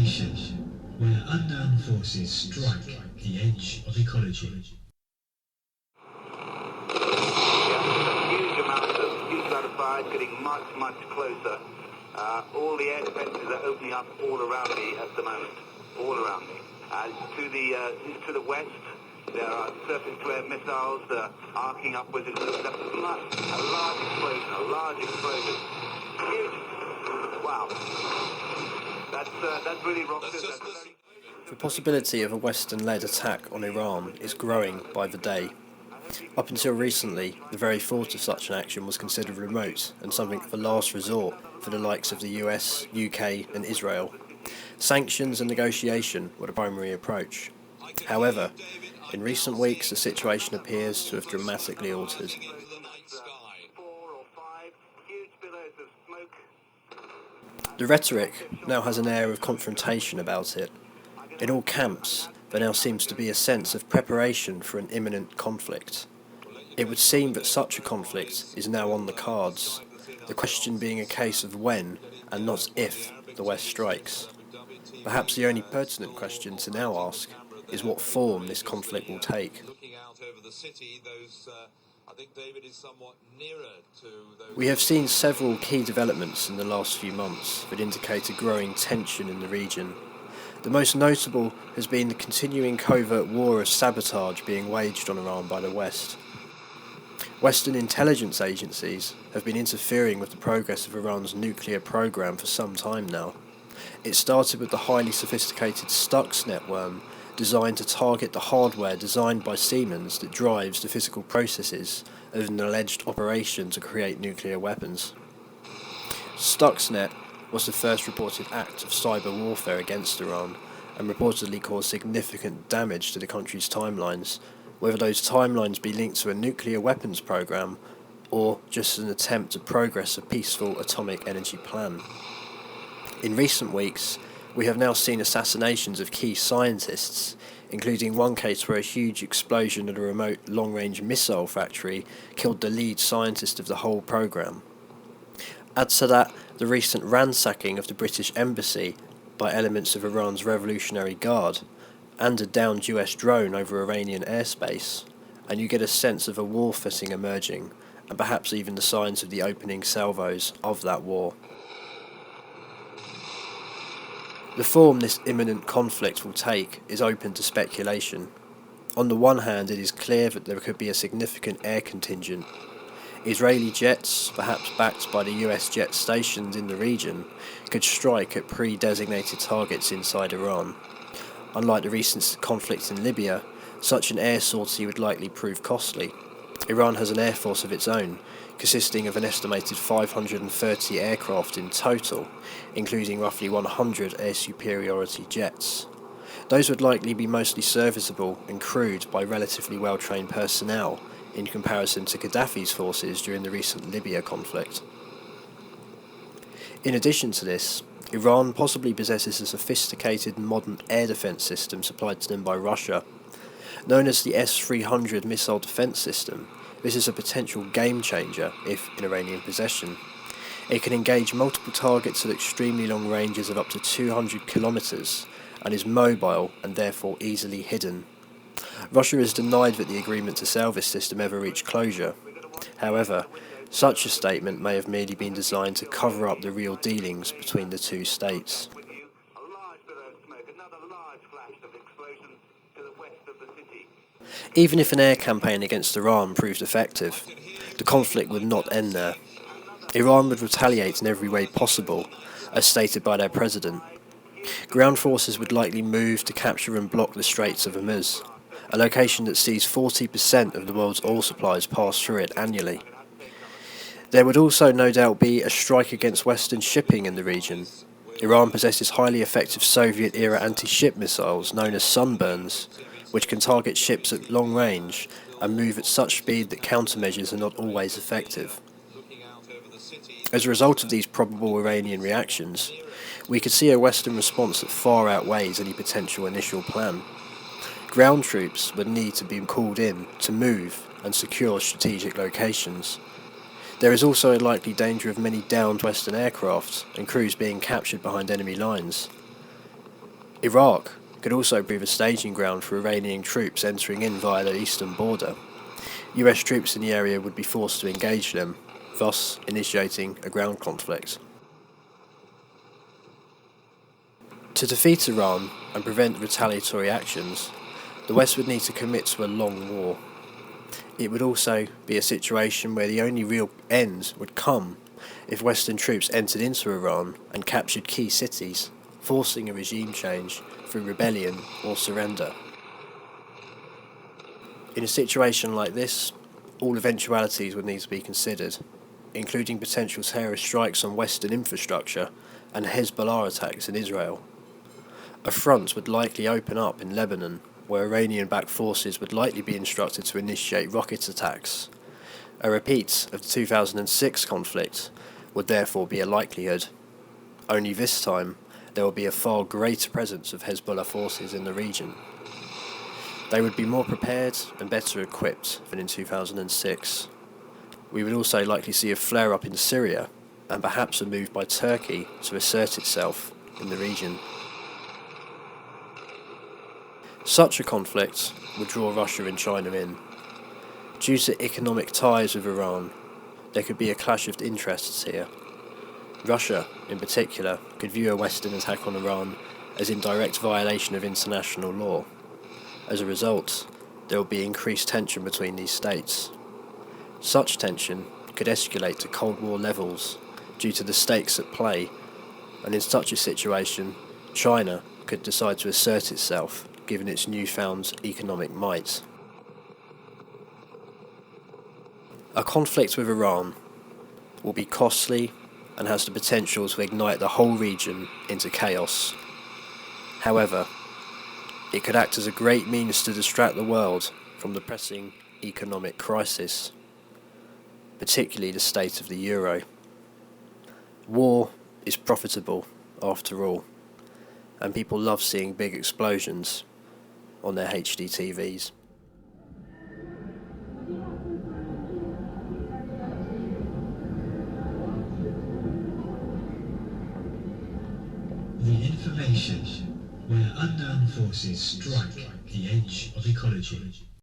nation where unknown forces strike the edge of ecology. Huge amount of fire getting much closer. All the air defences are opening up all around me at the moment. All around me. To the west, there are surface-to-air missiles arcing upwards. It's a large explosion. Huge. Wow. That's really rocket. The possibility of a Western-led attack on Iran is growing by the day. Up until recently, the very thought of such an action was considered remote and something of a last resort for the likes of the US, UK and Israel. Sanctions and negotiation were the primary approach. However, in recent weeks the situation appears to have dramatically altered. The rhetoric now has an air of confrontation about it. In all camps, there now seems to be a sense of preparation for an imminent conflict. It would seem that such a conflict is now on the cards, the question being a case of when and not if the West strikes. Perhaps the only pertinent question to now ask is what form this conflict will take. We have seen several key developments in the last few months that indicate a growing tension in the region. The most notable has been the continuing covert war of sabotage being waged on Iran by the West. Western intelligence agencies have been interfering with the progress of Iran's nuclear program for some time now. It started with the highly sophisticated Stuxnet worm designed to target the hardware designed by Siemens that drives the physical processes of an alleged operation to create nuclear weapons. Stuxnet was the first reported act of cyber warfare against Iran and reportedly caused significant damage to the country's timelines, whether those timelines be linked to a nuclear weapons program or just an attempt to progress a peaceful atomic energy plan. In recent weeks, we have now seen assassinations of key scientists, including one case where a huge explosion at a remote long-range missile factory killed the lead scientist of the whole program. Add to that the recent ransacking of the British embassy by elements of Iran's Revolutionary Guard, and a downed US drone over Iranian airspace, and you get a sense of a war footing emerging, and perhaps even the signs of the opening salvoes of that war. The form this imminent conflict will take is open to speculation. On the one hand, it is clear that there could be a significant air contingent. Israeli jets, perhaps backed by the US jets stationed in the region, could strike at pre-designated targets inside Iran. Unlike the recent conflict in Libya, such an air sortie would likely prove costly. Iran has an air force of its own, consisting of an estimated 530 aircraft in total, including roughly 100 air superiority jets. Those would likely be mostly serviceable and crewed by relatively well-trained personnel in comparison to Gaddafi's forces during the recent Libya conflict. In addition to this, Iran possibly possesses a sophisticated modern air defense system supplied to them by Russia. Known as the S-300 missile defense system, this is a potential game changer if in Iranian possession. It can engage multiple targets at extremely long ranges of up to 200 kilometers and is mobile and therefore easily hidden. Russia has denied that the agreement to sell this system ever reached closure. However, such a statement may have merely been designed to cover up the real dealings between the two states. Even if an air campaign against Iran proved effective, the conflict would not end there. Iran would retaliate in every way possible, as stated by their president. Ground forces would likely move to capture and block the Straits of Hormuz, a location that sees 40% of the world's oil supplies pass through it annually. There would also no doubt be a strike against Western shipping in the region. Iran possesses highly effective Soviet-era anti-ship missiles known as sunburns, which can target ships at long range and move at such speed that countermeasures are not always effective. As a result of these probable Iranian reactions, we could see a Western response that far outweighs any potential initial plan. Ground troops would need to be called in to move and secure strategic locations. There is also a likely danger of many downed Western aircraft and crews being captured behind enemy lines. Iraq could also prove a staging ground for Iranian troops entering in via the eastern border. US troops in the area would be forced to engage them, thus initiating a ground conflict. To defeat Iran and prevent retaliatory actions, the West would need to commit to a long war. It would also be a situation where the only real end would come if Western troops entered into Iran and captured key cities, forcing a regime change through rebellion or surrender. In a situation like this, all eventualities would need to be considered, including potential terrorist strikes on Western infrastructure and Hezbollah attacks in Israel. A front would likely open up in Lebanon, where Iranian-backed forces would likely be instructed to initiate rocket attacks. A repeat of the 2006 conflict would therefore be a likelihood. Only this time, there will be a far greater presence of Hezbollah forces in the region. They would be more prepared and better equipped than in 2006. We would also likely see a flare-up in Syria, and perhaps a move by Turkey to assert itself in the region. Such a conflict would draw Russia and China in. Due to economic ties with Iran, there could be a clash of interests here. Russia, in particular, could view a Western attack on Iran as in direct violation of international law. As a result, there will be increased tension between these states. Such tension could escalate to Cold War levels due to the stakes at play, and in such a situation, China could decide to assert itself given its newfound economic might. A conflict with Iran will be costly and has the potential to ignite the whole region into chaos. However, it could act as a great means to distract the world from the pressing economic crisis, particularly the state of the euro. War is profitable, after all, and people love seeing big explosions on their HD TVs. The information where unknown forces strike the edge of ecology.